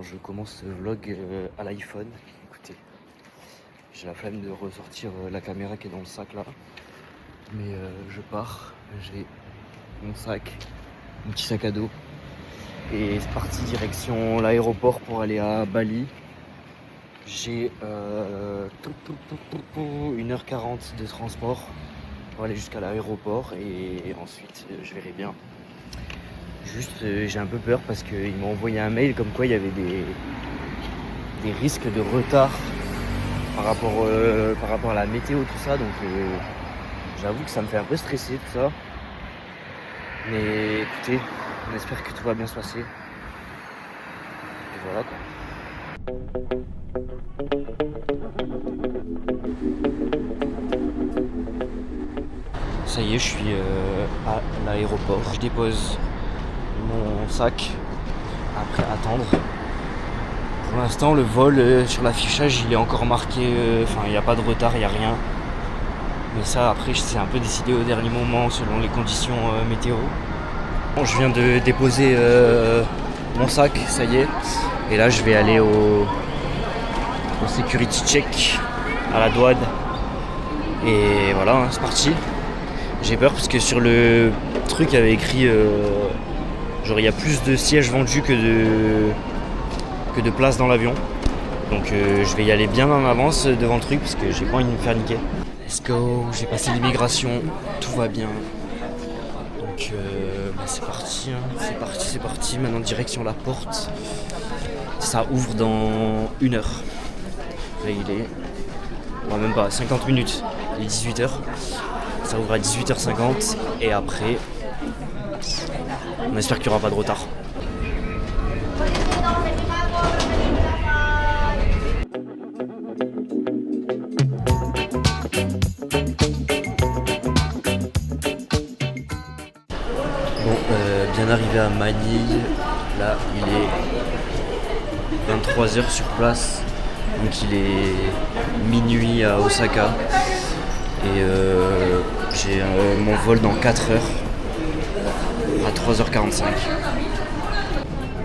quand je commence ce vlog à l'iPhone. Écoutez, j'ai la flemme de ressortir la caméra qui est dans le sac là. Mais je pars, j'ai mon sac, mon petit sac à dos. Et c'est parti direction l'aéroport pour aller à Bali. J'ai 1h40 de transport pour aller jusqu'à l'aéroport et ensuite je verrai bien. Juste j'ai un peu peur parce qu'ils m'ont envoyé un mail comme quoi il y avait des risques de retard par rapport à la météo, tout ça. Donc j'avoue que ça me fait un peu stresser tout ça. Mais écoutez, on espère que tout va bien se passer. Et voilà quoi. Ça y est, je suis à l'aéroport. Je dépose mon sac après attendre. Pour l'instant, le vol sur l'affichage, il est encore marqué. Enfin, il n'y a pas de retard, il n'y a rien. Mais ça, après, c'est un peu décidé au dernier moment selon les conditions météo. Bon, je viens de déposer mon sac, ça y est. Et là, je vais aller au security check à la douane. Et voilà, hein, c'est parti. J'ai peur parce que sur le truc, il y avait écrit genre il y a plus de sièges vendus que de places dans l'avion. Donc je vais y aller bien en avance devant le truc parce que j'ai pas envie de me faire niquer. Let's go, j'ai passé l'immigration, tout va bien. Donc c'est parti, hein. c'est parti. Maintenant direction la porte. Ça ouvre dans 1 heure. Là il est, bon, même pas, 50 minutes, il est 18h. Ça ouvre à 18h50 et après, on espère qu'il n'y aura pas de retard. Bon, bien arrivé à Manille, là il est 23h sur place, donc il est minuit à Osaka. Et j'ai mon vol dans 4 heures à 3h45.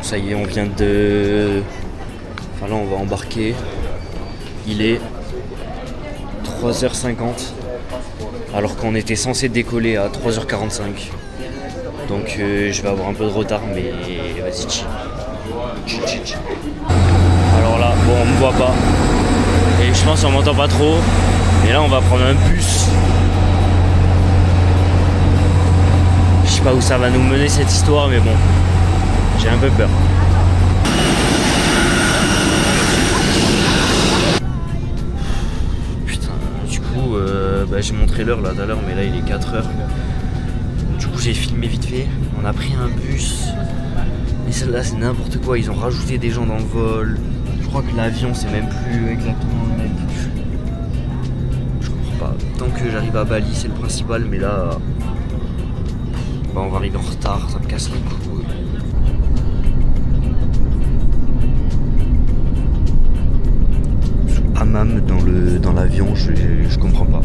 Ça y est, on vient de... Enfin là on va embarquer. Il est 3h50 alors qu'on était censé décoller à 3h45. Donc je vais avoir un peu de retard mais vas-y chill. Alors là, bon on me voit pas. Et je pense qu'on m'entend pas trop. Et là on va prendre un bus. Je sais pas où ça va nous mener cette histoire mais bon, j'ai un peu peur. Putain, du coup j'ai montré l'heure là tout à l'heure mais là il est 4h. Du coup j'ai filmé vite fait. On a pris un bus. Et celle-là c'est n'importe quoi, ils ont rajouté des gens dans le vol. Je crois que l'avion c'est même plus exactement le même. Tant que j'arrive à Bali, c'est le principal, mais là, on va arriver en retard, ça me casse les couilles. Sous hammam dans l'avion, je comprends pas.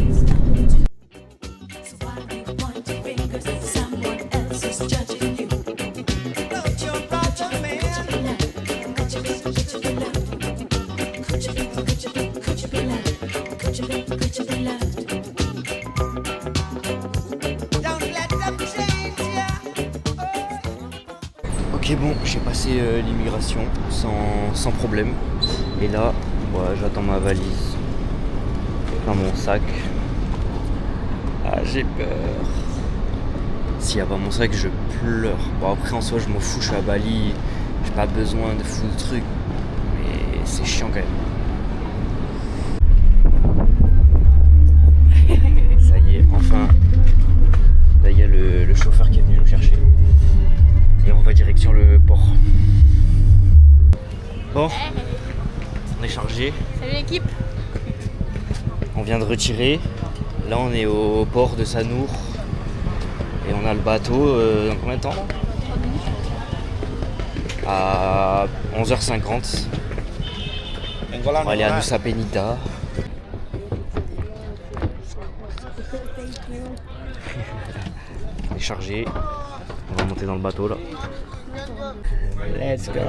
Ok bon, j'ai passé l'immigration sans problème. Et là, voilà, j'attends ma valise. Dans mon sac. Ah j'ai peur. S'il n'y a pas mon sac, je pleure. Bon après en soi je m'en fous, je suis à Bali. J'ai pas besoin de foutre le truc. Mais c'est chiant quand même. Ça y est, enfin. Là il y a le chauffeur qui est venu nous chercher. Et on va direction le port. Bon, on est chargé. Salut l'équipe. On vient de retirer. Là on est au port de Sanur. Et on a le bateau dans combien de temps? À 11h50. On va aller à Nusa Penida. On est chargé. On va monter dans le bateau là. Let's go.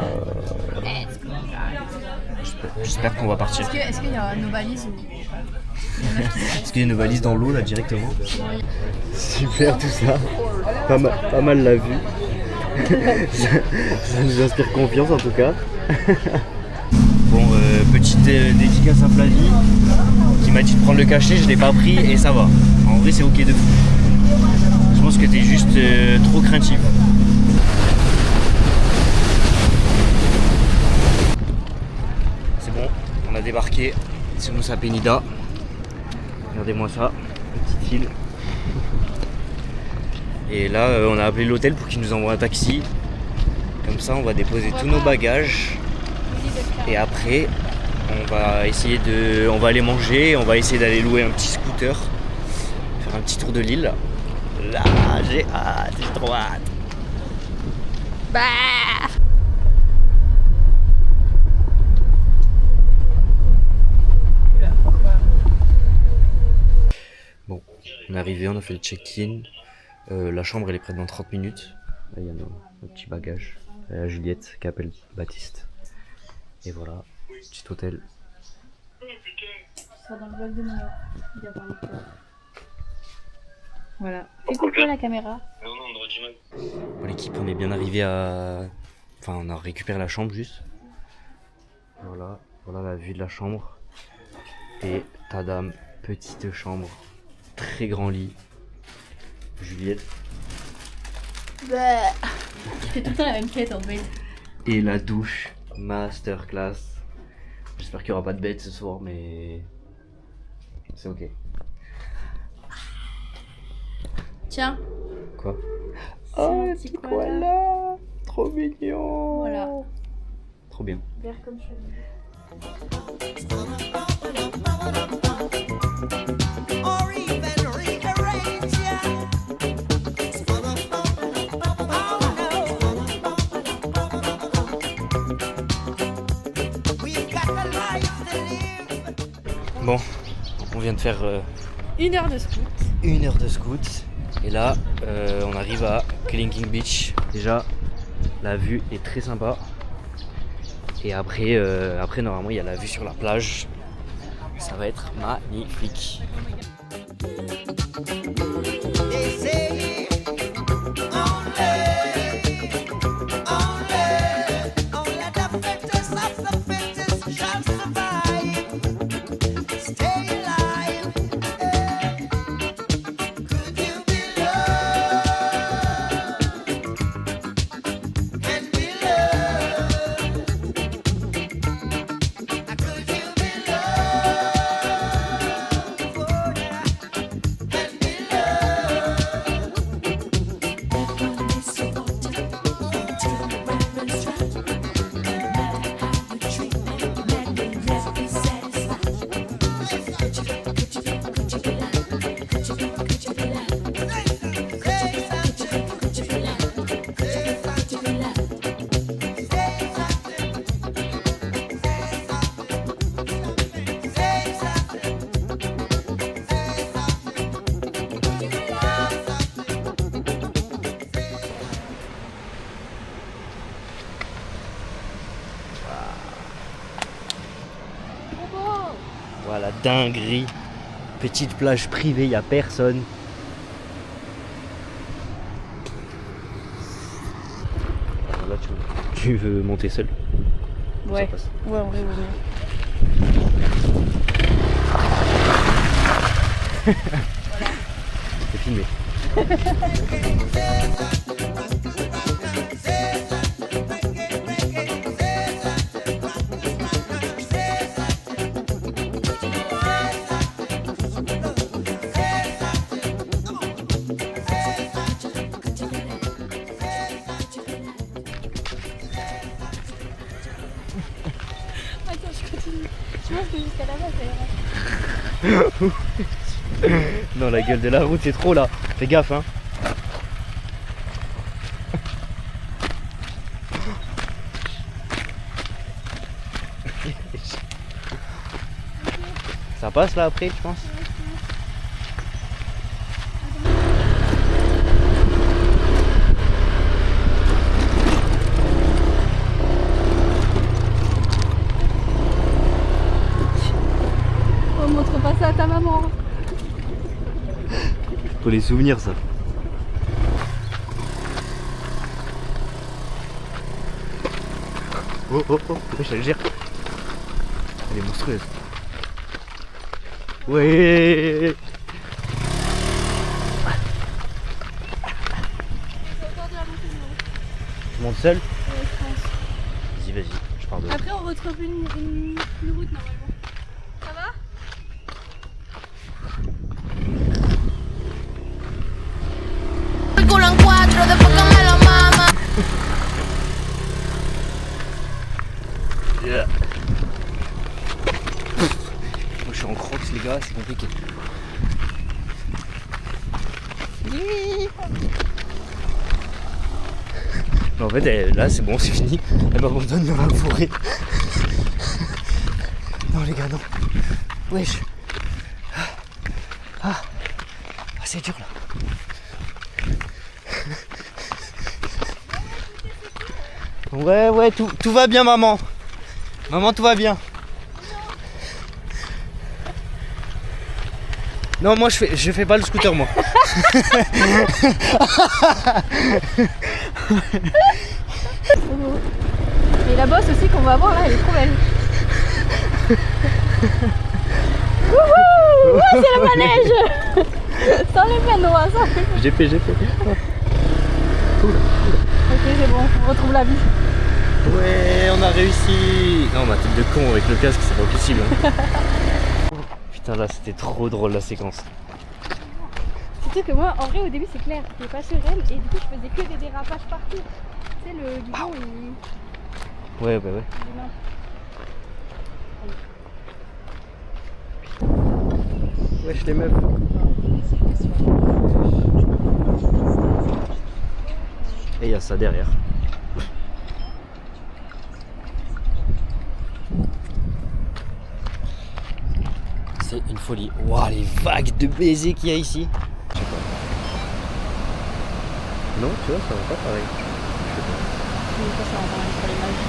J'espère qu'on va partir. Est-ce qu'il y a nos valises ou... Est-ce qu'il y a nos valises dans l'eau là directement? Super tout ça. Pas mal la vue. ça nous inspire confiance en tout cas. Bon, petite dédicace à Flavie qui m'a dit de prendre le cachet, je l'ai pas pris et ça va. En vrai c'est ok de fou. Je pense que t'es juste trop craintif. C'est bon, on a débarqué sur Nusa Penida. Regardez-moi ça, petite île. Et là on a appelé l'hôtel pour qu'il nous envoie un taxi. Comme ça on va déposer tous nos bagages. Et après on va essayer on va aller manger, on va essayer d'aller louer un petit scooter, faire un petit tour de l'île. Là j'ai hâte, j'ai trop hâte. Bah Bon, on est arrivé, on a fait le check-in. La chambre elle est prête dans 30 minutes. Là il y a nos petits bagages. Juliette qui appelle Baptiste. Et voilà, petit hôtel. Ça dans le vlog de Noël. Il va parler de toi. Voilà. Fais coucou à la caméra. Bon, l'équipe, on est bien arrivé à... Enfin, on a récupéré la chambre juste. Voilà la vue de la chambre. Et tadam, petite chambre. Très grand lit. Juliette. Bah. Tu fais tout le temps la même tête en fait. Et la douche. Masterclass. J'espère qu'il n'y aura pas de bête ce soir, mais... C'est ok. Tiens. Quoi? Oh, un petit koala. Trop mignon. Voilà. Trop bien. Vert comme cheveux. Bon, on vient de faire 1 heure de scout. 1 heure de scout. Et là, on arrive à Kelingking Beach. Déjà, la vue est très sympa. Et après normalement, il y a la vue sur la plage. Ça va être magnifique. Voilà, dinguerie. Petite plage privée, il n'y a personne. Là, tu veux monter seul? Ouais. Ouais, en vrai, ouais. C'est filmé. Attends, je continue. Tu vois, je vais jusqu'à là-bas, ça ira. Non, la gueule de la route, c'est trop là. Fais gaffe, hein. Ça passe là après, tu penses? pas ça à ta maman. Pour les souvenirs, ça. Oh oh oh, je la gère. Elle est monstrueuse. Ouais. Je monte seul? Ouais, je pense. Vas-y, je pars de là. Après, on retrouve une route normalement. Ça va? Yeah. Moi je suis en crocs les gars, c'est compliqué. Mais en fait là c'est bon, c'est fini. Elle m'abandonne dans la forêt. Non les gars non. Wesh. Ah c'est dur là. Ouais, tout va bien maman. Maman, tout va bien. Non, moi je fais pas le scooter moi. Et la bosse aussi qu'on va voir là, elle est trop belle. Wouhou, c'est le manège. Sans les pénaux, hein, ça. J'ai fait. Ok, c'est bon, on retrouve la vie. Ouais, on a réussi. Non, ma tête de con avec le casque, c'est pas possible. Hein. Putain, là, c'était trop drôle la séquence. Surtout que moi, en vrai, au début, c'est clair, j'étais pas sereine et du coup, je faisais que des dérapages partout. Tu sais, le guidon, il... Ouais, bah ouais. Wesh les meufs. Et il y a ça derrière. C'est une folie. Waouh, les vagues de baisers qu'il y a ici. Je sais pas. Non, tu vois, ça va pas pareil. Je sais pas. Ça, on va aller sur l'image.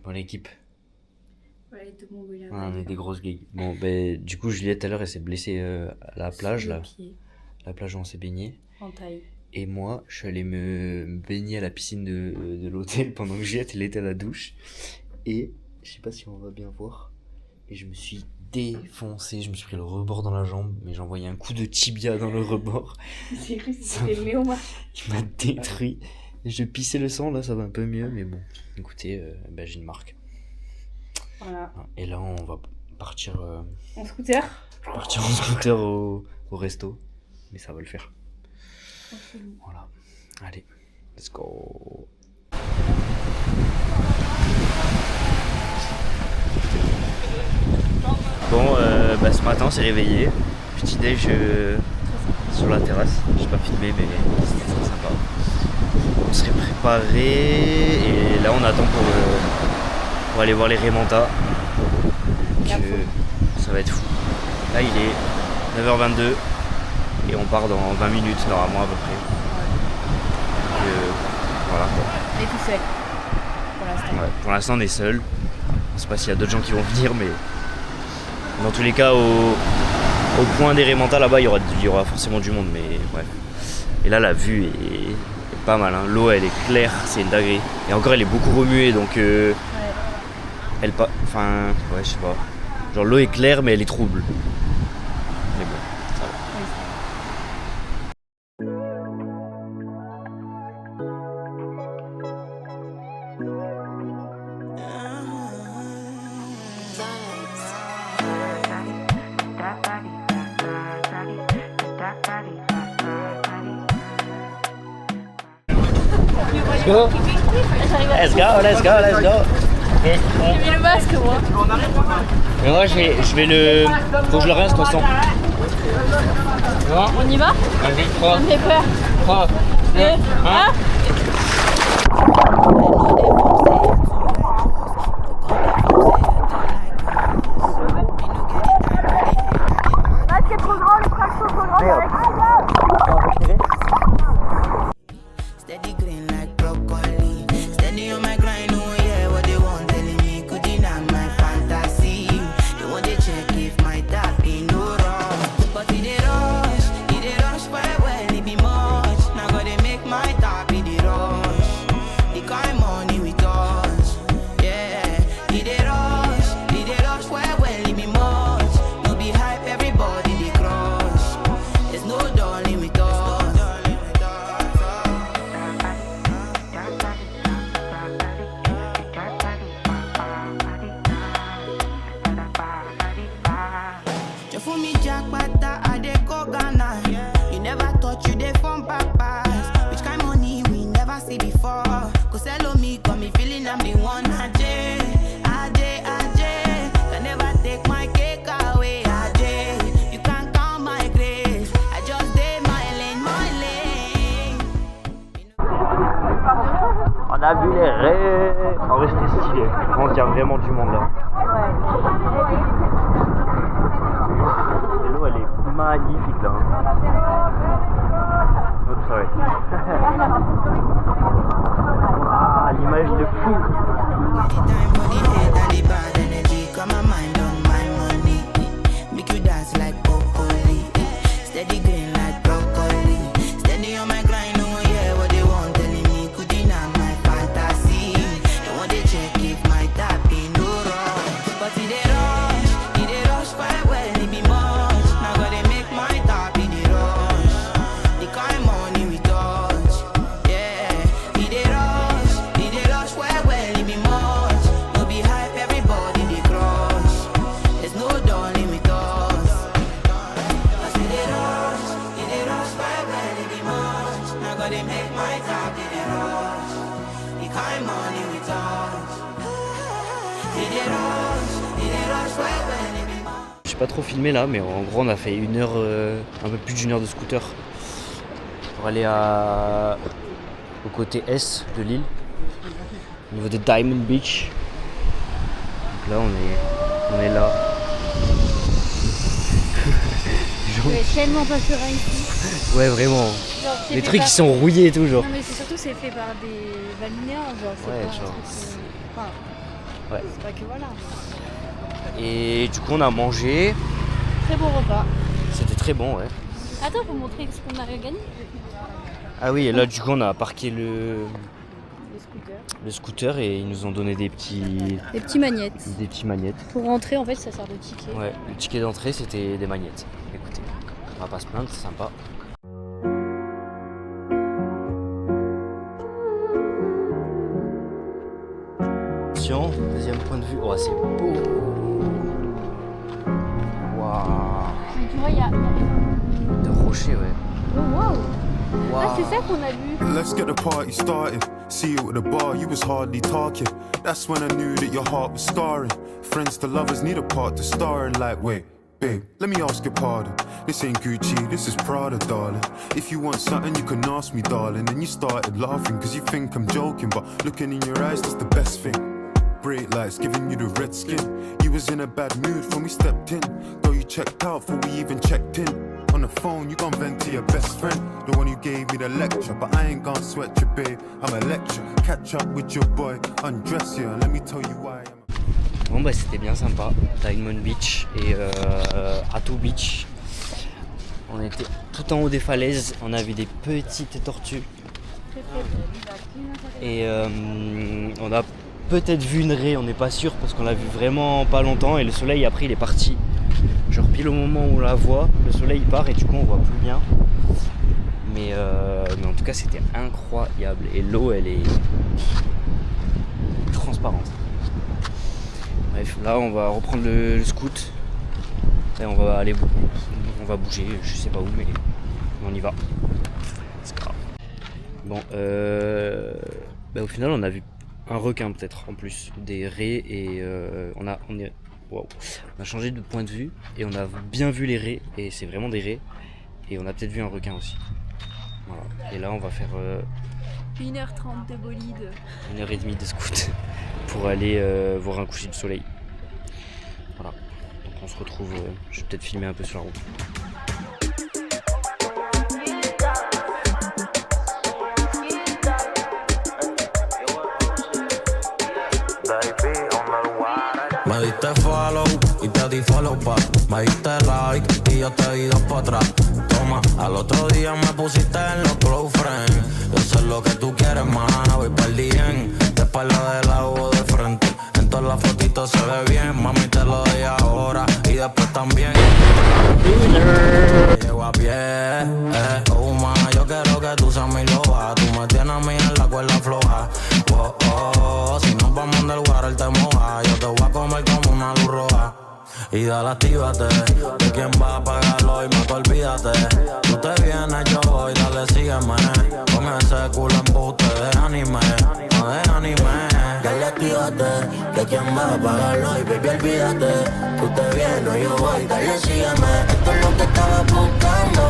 Bon l'équipe. Ouais, tout le monde voulait on est des grosses gays. Bon ben du coup Juliette tout à l'heure elle s'est blessée à la plage là. La plage où on s'est baigné. En taille. Et moi je suis allé me baigner à la piscine de l'hôtel pendant que Juliette elle était à la douche. Et je sais pas si on va bien voir. Et je me suis défoncé, je me suis pris le rebord dans la jambe, mais j'ai envoyé un coup de tibia dans le rebord. C'est cru que c'était Méoma. Il m'a détruit. Je pissais le sang, là ça va un peu mieux, mais bon, écoutez, ben, j'ai une marque. Voilà. Et là on va partir, En scooter. partir en scooter au resto, mais ça va le faire. Voilà, allez, let's go. Bon, bah, ce matin on s'est réveillé, petit déj sur la terrasse, j'ai pas filmé mais c'était très sympa. On serait préparé et là on attend pour aller voir les Raymontas. Ça va être fou. Là il est 9h22 et on part dans 20 minutes normalement à peu près. Voilà. On est tout seul pour l'instant. Ouais, pour l'instant on est seul. Je sais pas s'il y a d'autres gens qui vont venir mais dans tous les cas au point des Raymontas là-bas il y aura forcément du monde mais bref. Et là la vue est pas mal, hein. L'eau elle est claire, c'est une dinguerie. Et encore elle est beaucoup remuée donc ouais. Elle pas. Enfin ouais je sais pas. Genre l'eau est claire mais elle est trouble. Mais bon, ça va. Let's go. J'ai mis le masque moi. Mais moi je vais le. Faut que je le rince de toute façon. On y va? Vas-y, 3. On me fait peur. 3, 2, 1. a vu les raies. En vrai, c'était stylé. Il y a vraiment du monde là. Et l'eau, elle est magnifique là. Oops, sorry. Ah, l'image de fou. J'ai pas trop filmé là, mais en gros on a fait une heure, un peu plus d'une heure de scooter pour aller au côté est de l'île, au niveau de Diamond Beach. Donc là on est là. Je vais tellement pas serein ici. Ouais, vraiment. Genre, les trucs qui sont rouillés et tout, genre. Non mais c'est surtout c'est fait par des Valminéens, genre c'est ouais, pas genre. un truc, enfin, ouais. C'est pas que voilà. Et du coup on a mangé. Très beau repas. C'était très bon, ouais. Attends, faut montrer ce qu'on a gagné. Ah oui, et là du coup on a parqué le scooter et ils nous ont donné des petits magnettes. Des petits magnettes. Pour rentrer en fait ça sert de ticket. Ouais, le ticket d'entrée c'était des magnettes. Écoutez, on va pas se plaindre, c'est sympa. Attention, deuxième point de vue. Oh, c'est beau. Waouh. Mais tu vois, il y a De rochers, ouais. Oh waouh. Wow. Ah, c'est ça qu'on a vu. Let's get the party started. See you at the bar, you was hardly talking. That's when I knew that your heart was scarring. Friends to lovers need a part to star in. Like, wait, babe, let me ask your pardon. This ain't Gucci, this is Prada, darling. If you want something, you can ask me, darling. And you started laughing, cause you think I'm joking. But looking in your eyes, that's the best thing. Bright lights giving you the red skin. You was in a bad mood when we stepped in. Though you checked out before we even checked in. On the phone, you gon' vent to your best friend, the one who gave me the lecture. But I ain't gon' sweat you, babe, I'm a lecture. Catch up with your boy, undress you, and let me tell you why. Bon bah c'était bien sympa, Diamond Beach et Atu Beach. On était tout en haut des falaises, on a vu des petites tortues. Et on a peut-être vu une raie, on n'est pas sûr parce qu'on l'a vu vraiment pas longtemps et le soleil après il est parti. Genre pile au moment où on la voit, le soleil part et du coup on voit plus bien. Mais en tout cas c'était incroyable et l'eau elle est transparente. Bref, là on va reprendre le scoot et on va bouger, je sais pas où mais on y va. Bon, au final on a vu un requin peut-être en plus, des raies et on a changé de point de vue et on a bien vu les raies et c'est vraiment des raies et on a peut-être vu un requin aussi. Voilà. Et là on va faire 1h30 de bolide. 1h30 de scoot pour aller voir un coucher de soleil. Voilà. Donc on se retrouve, je vais peut-être filmer un peu sur la route. Me diste follow y te di follow back. Me diste like y yo te di dos para atrás. Toma, al otro día me pusiste en los close friends. Yo sé lo que tú quieres, mana, voy pa'l bien. De espalda de lado o de frente. En todas las fotitos se ve bien. Mami, te lo doy ahora y después también. Llego a pie, ma, yo quiero que tú seas mi loba. Tú me tienes a mí en la cuerda floja. Oh, oh, si nos vamos del lugar, te moja. Yo te voy a comer como una luz roja. Y dale, actívate, de quién va a pagarlo hoy, más olvídate. Tú te vienes, yo voy, dale, sígueme. Con ese culo embuste de anime, no de anime. Dale, actívate, de quién va a pagarlo hoy, baby, olvídate. Tú te vienes, yo voy, dale, sígueme. Esto es lo que estaba buscando.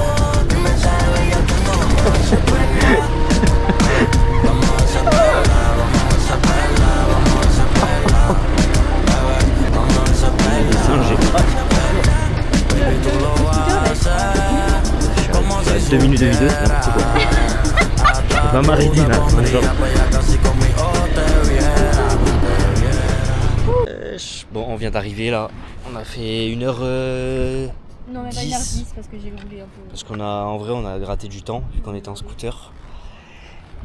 Tu mensaje, yo tengo, vamos a hacer pena. Vamos a hacer pena, vamos 2 minutes de vidéo, c'est n'importe quoi. On va m'arrêter là, genre. Bon, on vient d'arriver là. On a fait 1h. Non, mais pas 1h10 parce que j'ai roulé un peu. Parce en vrai, on a gratté du temps vu qu'on était en scooter.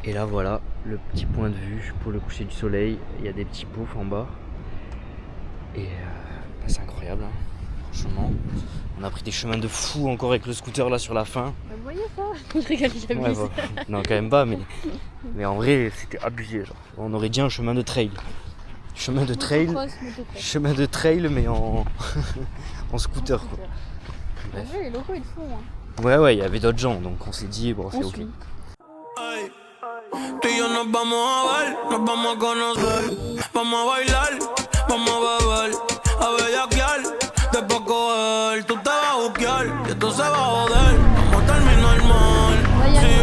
Et là, voilà le petit point de vue pour le coucher du soleil. Il y a des petits poufs en bas. Et c'est incroyable, hein. Franchement. On a pris des chemins de fou encore avec le scooter là sur la fin. Vous voyez ça? Je rigole, j'abuse. Ouais, bah, non, quand même pas, mais en vrai, c'était abusé. Genre. On aurait dit un chemin de trail. Chemin de trail, mais en, en scooter, quoi. En vrai, les locaux ils font. Hein. Ouais, il y avait d'autres gens, donc on s'est dit, bon, c'est ok. Tú y yo nos vamos a ver, nos vamos a conocer. Vamos a bailar, vamos a beber, a bellaquear. Después coger, tú te vas a buquear y esto se va a joder. Vamos a terminar mal, sí,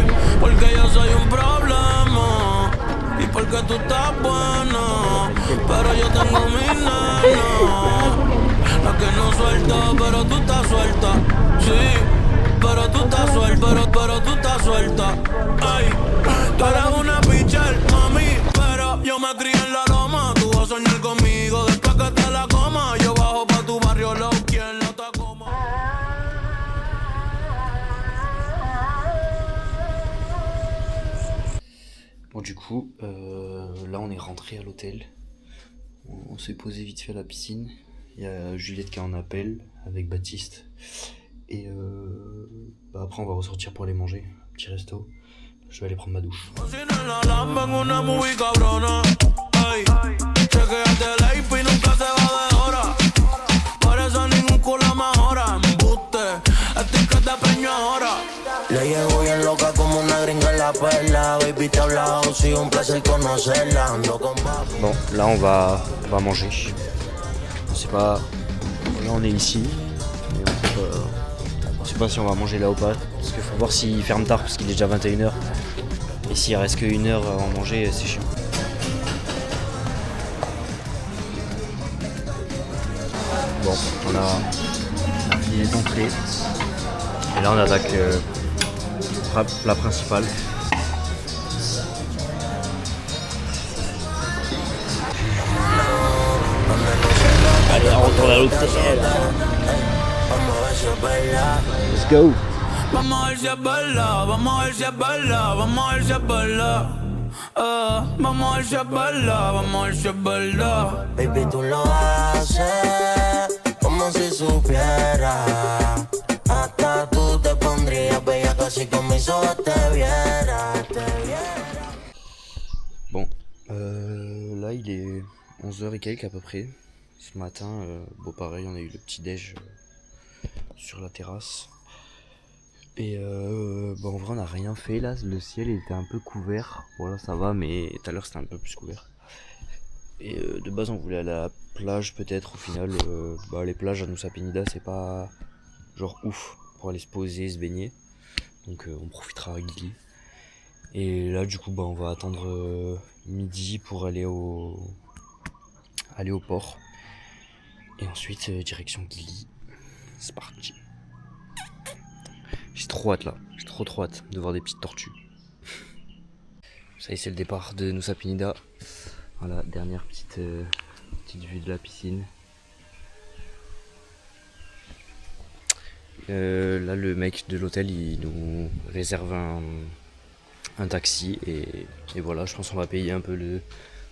porque yo soy un problema y porque tú estás buena. Pero yo tengo mi nena, la que no suelta, pero tú estás suelta, sí. Pero tú estás suelta, pero tú estás suelta. Ay, tú eres una pitcher, mami, pero yo me crié en la loma. Tú vas a soñar conmigo después que te la coma. Yo bajo pa' tu barrio, lo quien la Tacoma. Bon, du coup, là on est rentré à l'hôtel. On s'est posé vite fait à la piscine. Il y a Juliette qui est en appel avec Baptiste. Et après on va ressortir pour aller manger, un petit resto. Je vais aller prendre ma douche. Le llevo bien loca como una gringa en la perla. Baby te habla si un placer conocerla. Ando con Bon, là on va manger. On sait pas. Là on est ici. Je sais pas si on va manger là ou pas, parce qu'il faut voir s'il ferme tard parce qu'il est déjà 21h. Et s'il reste que 1 heure à en manger, c'est chiant. Bon, on a fini les entrées. Et là on attaque le plat principal. Allez, on retourne à l'hôtel. Let's go. Vamos a ver si es verdad, vamos a ver si es verdad, vamos a ver si es verdad. Vamos a ver si es verdad, vamos a ver si es verdad. Baby, tú lo haces como si supieras. Hasta tú te pondrías bella casi con mis ojos te viera. Bon, là il est 11h et quelques à peu près. Ce matin, bon pareil, on a eu le petit déj sur la terrasse. Et bon, en vrai on n'a rien fait là, le ciel était un peu couvert. Voilà, ça va, mais tout à l'heure c'était un peu plus couvert. Et de base on voulait aller à la plage peut-être. Au final les plages à Nusa Penida c'est pas genre ouf pour aller se poser, se baigner. Donc on profitera à Gili. Et là du coup on va attendre midi pour aller au port. Et ensuite direction Gili. C'est parti. J'ai trop hâte là, j'ai trop hâte de voir des petites tortues. Ça y est, c'est le départ de Nusa Penida. Voilà, dernière petite vue de la piscine. Là le mec de l'hôtel il nous réserve un taxi et voilà, je pense qu'on va payer un peu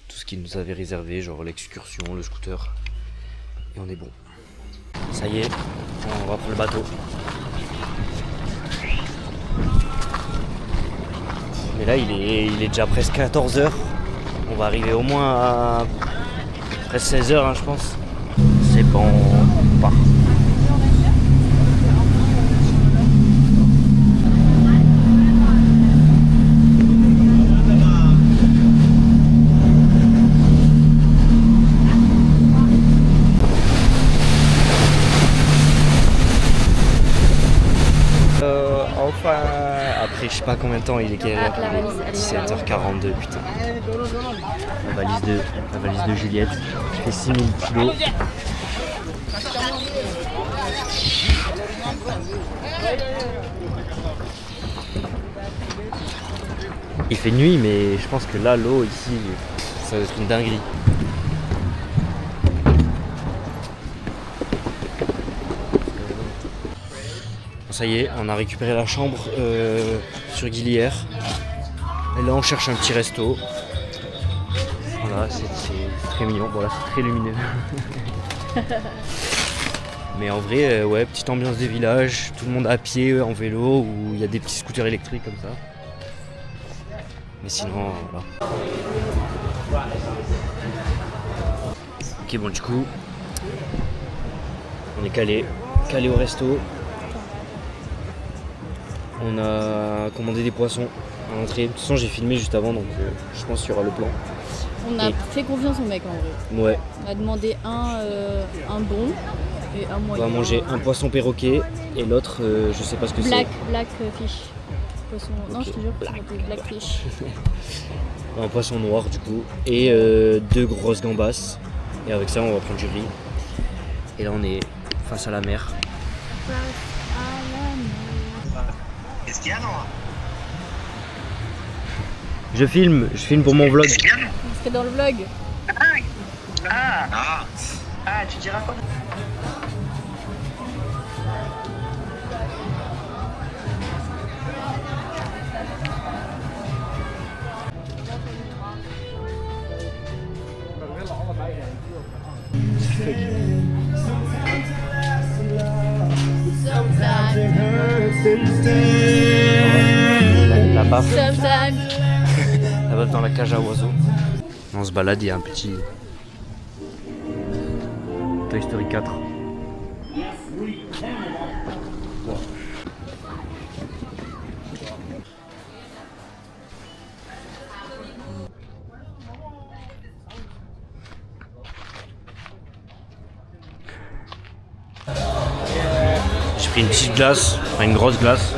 tout ce qu'il nous avait réservé, genre l'excursion, le scooter. Et on est bon. Ça y est, on va prendre le bateau. Mais là il est déjà presque 14h. On va arriver au moins à presque 16h hein, je pense. C'est bon, on part. Après je sais pas combien de temps il est, quelle heure. 17h42 putain. La valise de Juliette qui fait 6000 kilos. Il fait nuit, mais je pense que là, l'eau ici, ça va être une dinguerie. Ça y est, on a récupéré la chambre sur Guilière. Et là, on cherche un petit resto. Voilà, c'est très mignon. Bon, là, c'est très lumineux. Mais en vrai, ouais, petite ambiance des villages. Tout le monde à pied, en vélo, ou il y a des petits scooters électriques comme ça. Mais sinon, voilà. Ok, bon, du coup, on est calé au resto. On a commandé des poissons à l'entrée. De toute façon, j'ai filmé juste avant, donc je pense qu'il y aura le plan. On a fait confiance au mec en vrai. Ouais. On a demandé un bon et un moyen. On va manger un poisson perroquet et l'autre, je sais pas ce que c'est. Black fish. Poisson... Okay. Non, je te jure, c'est black fish. Un poisson noir du coup. Et 2 grosses gambas. Et avec ça, on va prendre du riz. Et là, on est face à la mer. Qu'est-ce qu'il y a, non? Je filme pour mon vlog. C'est dans le vlog. Tu diras quoi? La baffe. Sometimes. La baffe dans la cage à oiseaux. On se balade, il y a un petit Toy Story 4. J'ai pris une petite glace, enfin une grosse glace.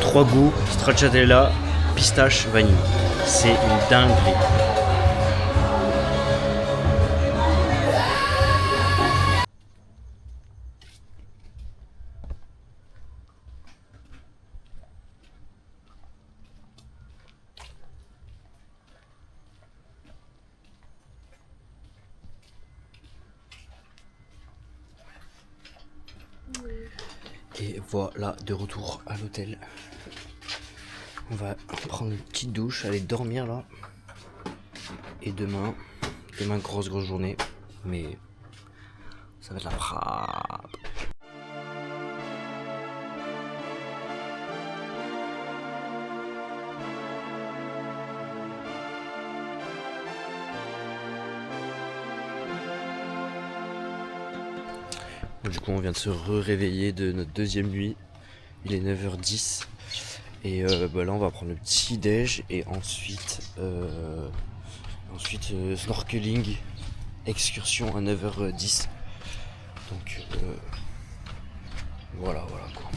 3 goûts, stracciatella, pistache, vanille. C'est une dinguerie. Et voilà, de retour à l'hôtel. On va prendre une petite douche, aller dormir là. Et demain, grosse journée. Mais ça va être la frappe. Du coup, on vient de se réveiller de notre deuxième nuit. Il est 9h10. Et là, on va prendre le petit déj. Et ensuite, snorkeling, excursion à 9h10. Donc, voilà quoi.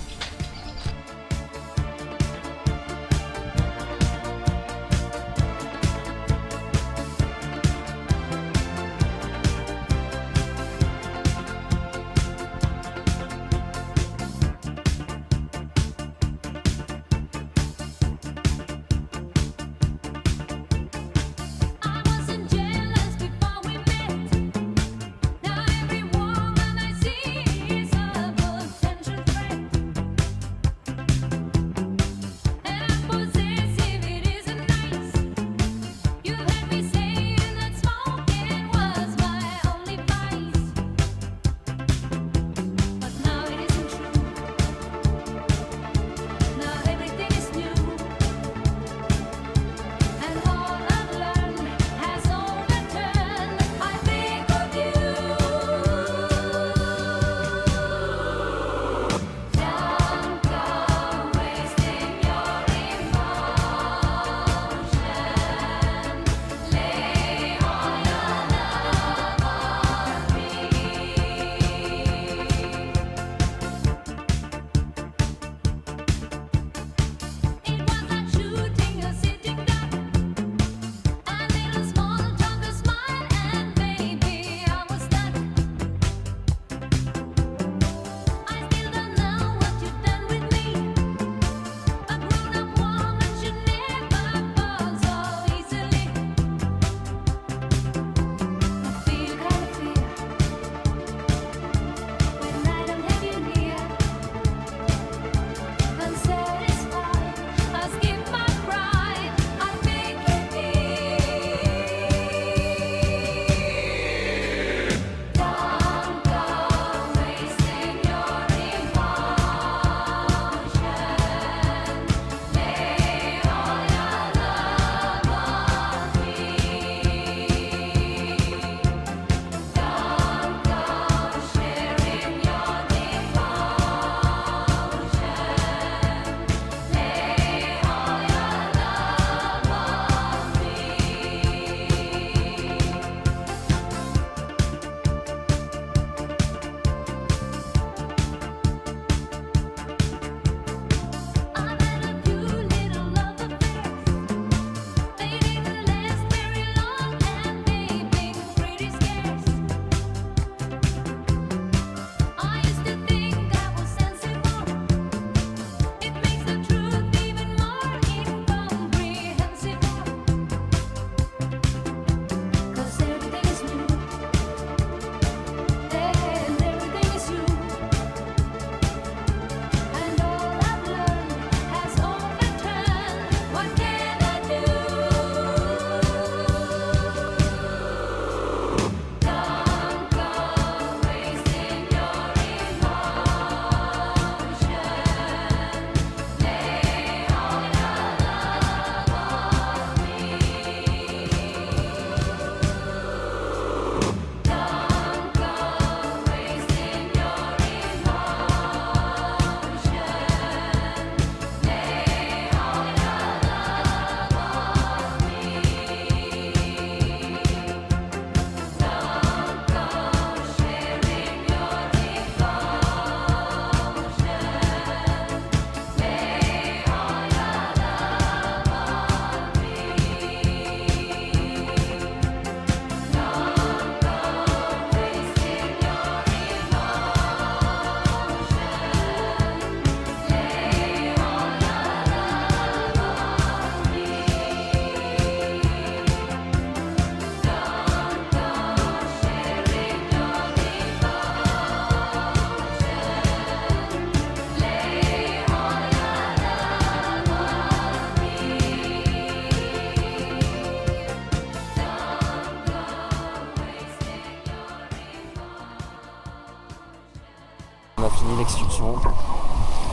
a fini l'excursion.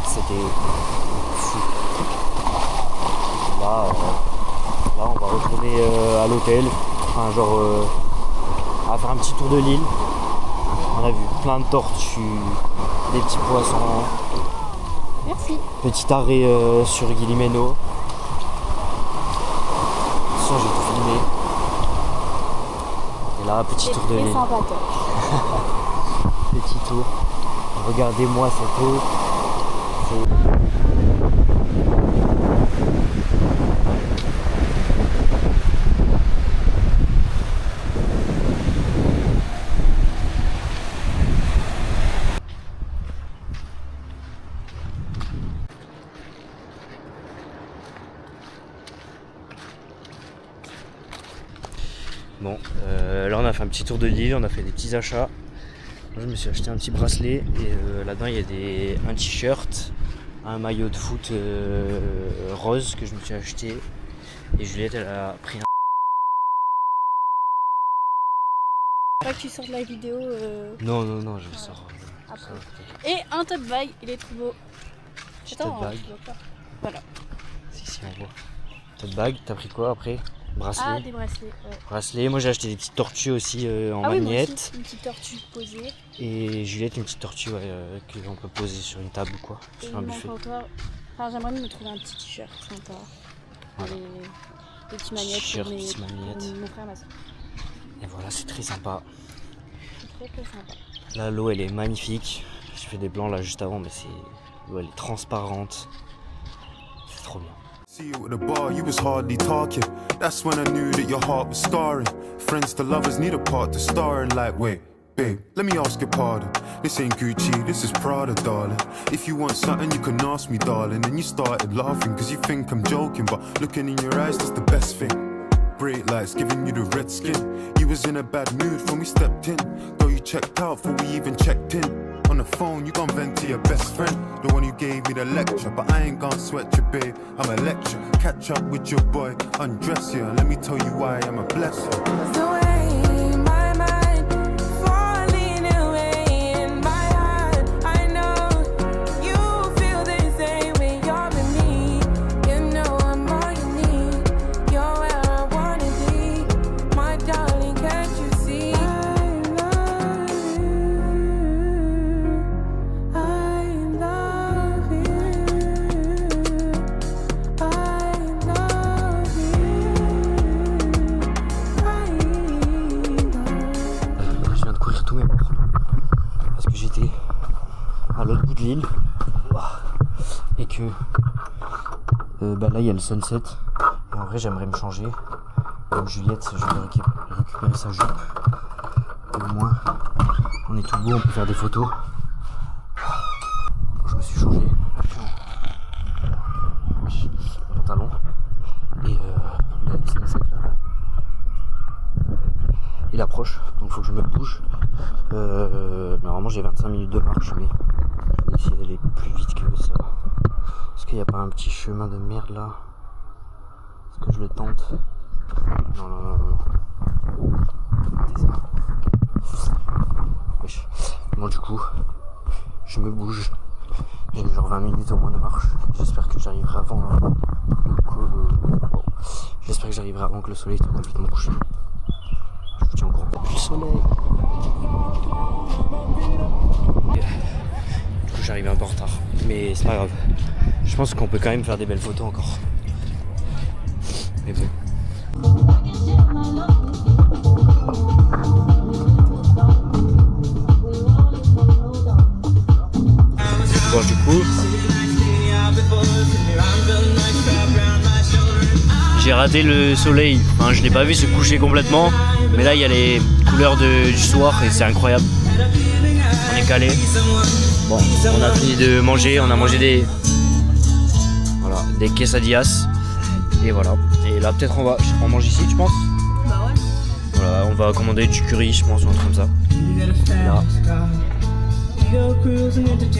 C'était fou. Là, on va retourner à l'hôtel. Enfin, genre, on va faire un petit tour de l'île. On a vu plein de tortues, des petits poissons. Merci. Petit arrêt sur Guillemeno. J'ai tout filmé. Et là, petit tour de l'île. Petit tour. Regardez-moi cette eau. Bon, là on a fait un petit tour de l'île, on a fait des petits achats. Moi, je me suis acheté un petit bracelet et là-dedans il y a un t-shirt, un maillot de foot rose que je me suis acheté. Et Juliette elle a pris un... Pas que tu sortes la vidéo. Non, je sors. Après. Et un tote bag, il est trop beau. Tote bag. Voilà. Si, on voit. Tote bag, t'as pris quoi après? Bracelet. Ah, des bracelets, ouais. Bracelet, moi j'ai acheté des petites tortues aussi en magnette. magnette. Oui, moi aussi, une petite tortue posée. Et Juliette une petite tortue qu'on peut poser sur une table ou quoi, et sur un buffet. Enfin, j'aimerais me trouver un petit t-shirt sympa. Voilà. Des petits magnettes t-shirt, pour petits magnettes. mon frère, ma soeur. Et voilà, c'est très sympa. C'est très sympa. Là, l'eau elle est magnifique. J'ai fait des plans là juste avant, mais l'eau elle est transparente. C'est trop bien. See you at the bar, you was hardly talking. That's when I knew that your heart was scarring. Friends to lovers need a part to star in. Like, wait, babe, let me ask your pardon. This ain't Gucci, this is Prada, darling. If you want something, you can ask me, darling. And you started laughing, cause you think I'm joking. But looking in your eyes, that's the best thing. Bright lights giving you the red skin. You was in a bad mood when we stepped in. Though you checked out before we even checked in. On the phone, you gon' vent to your best friend, the one who gave me the lecture. But I ain't gon' sweat you, babe, I'm a lecture. Catch up with your boy, undress you, and let me tell you why I'm a blessing. Et que là il y a le sunset et en vrai j'aimerais me changer comme Juliette, je vais récupérer sa jupe et au moins on est tout beau, on peut faire des photos. Je me suis changé pantalon et là le sunset là il approche donc faut que je me bouge. Normalement j'ai 25 minutes de marche mais je vais essayer d'aller plus vite que ça. Est-ce qu'il n'y a pas un petit chemin de merde là? Est-ce que je le tente? Non. C'est ça. Wesh. Bon du coup, je me bouge. J'ai genre 20 minutes au moins de marche. J'espère que j'arriverai avant. J'espère que j'arriverai avant que le soleil soit complètement couché. Je vous tiens au courant. Depuis le soleil. Du coup j'arrive un peu en retard. Mais c'est pas grave. Je pense qu'on peut quand même faire des belles photos encore. Mais bon. Bon du coup, j'ai raté le soleil. Enfin, je l'ai pas vu se coucher complètement. Mais là il y a les couleurs du soir et c'est incroyable. On est calé. Bon, on a fini de manger, on a mangé des quesadillas et voilà. Et là peut-être on mange ici, tu penses? Bah ouais. Voilà, on va commander du curry, je pense, ou un truc comme ça. Et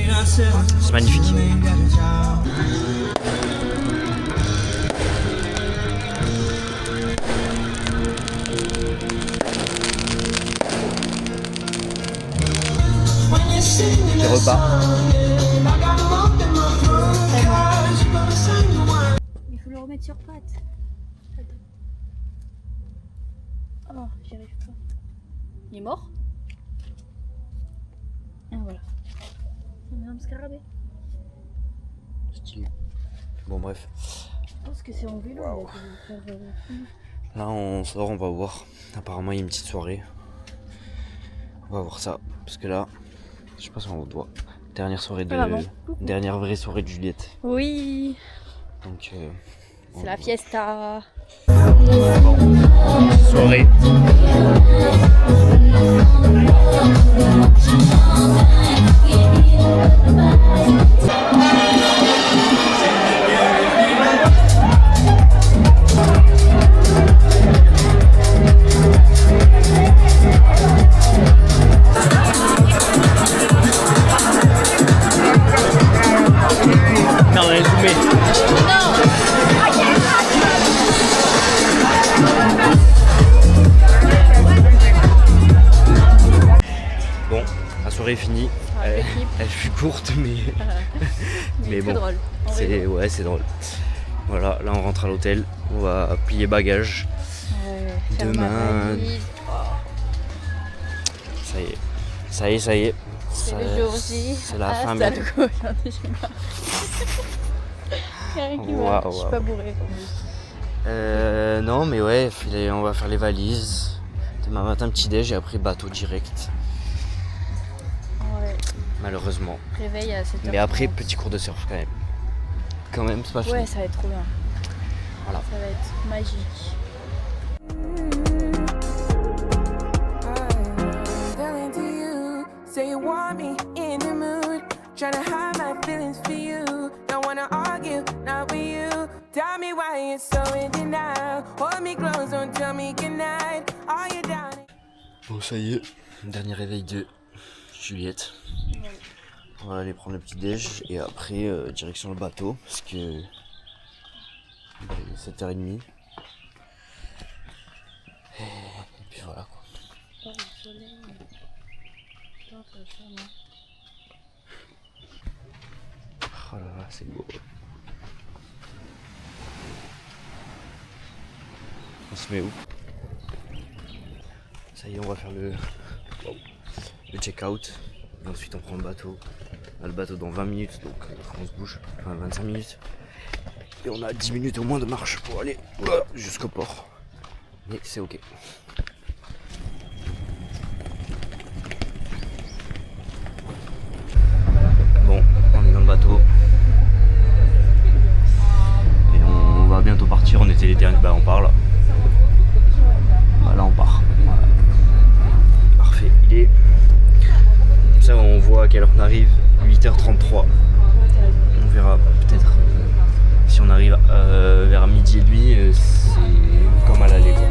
là, c'est magnifique. petit repas. Il faut le remettre sur pattes. Attends. Oh, j'y arrive pas. Il est mort? Ah voilà. C'est un scarabée. Stylé. Bon bref. Je pense que c'est en vélo. Wow. Il a dû faire, Là on sort, on va voir. Apparemment il y a une petite soirée. On va voir ça. Parce que là, je sais pas si on doit. Dernière soirée de. Ah, bon. Dernière vraie soirée de Juliette. Oui, Donc c'est la fiesta. soirée. Non, on est zoomé. Bon, la soirée est finie. Elle fut courte, mais bon, drôle. c'est drôle. Voilà, là on rentre à l'hôtel, on va plier bagages. Demain, ça y est. C'est Ça- le jour J. C'est la fin bientôt. Waouh, Je suis pas bourrée. Non, mais ouais, on va faire les valises. Demain matin, petit déj et après bateau direct. Ouais. Malheureusement. Réveil à 7h. Mais après, petit cours de surf quand même. Quand même, c'est pas fini. Ouais, ça va être trop bien. Voilà. Ça va être magique. Feeling to you, say you want me in the mood. Tryna hide my feelings for you. Don't wanna argue, not with you. Tell me why you're so in denial. Hold me close, don't tell me goodnight. Are you down? Bon, ça y est, dernier réveil de Juliette. On va aller prendre le petit déj et après direction le bateau parce que il est 7h30. Et puis voilà quoi. Oh, le soleil. Putain, ça va faire mal. Oh là là, c'est beau. On se met où? Ça y est, on va faire le check-out. Et ensuite on prend le bateau. On a le bateau dans 20 minutes, donc on se bouge. Enfin 25 minutes. Et on a 10 minutes au moins de marche pour aller jusqu'au port. Mais c'est ok. Bon, on est dans le bateau. Et on va bientôt partir, on était les derniers. Bah on part là. Là on part. Voilà. Parfait, il est. Comme ça on voit à quelle heure on arrive. 8h33. On verra peut-être si on arrive vers midi et demi, c'est comme à l'aller quoi.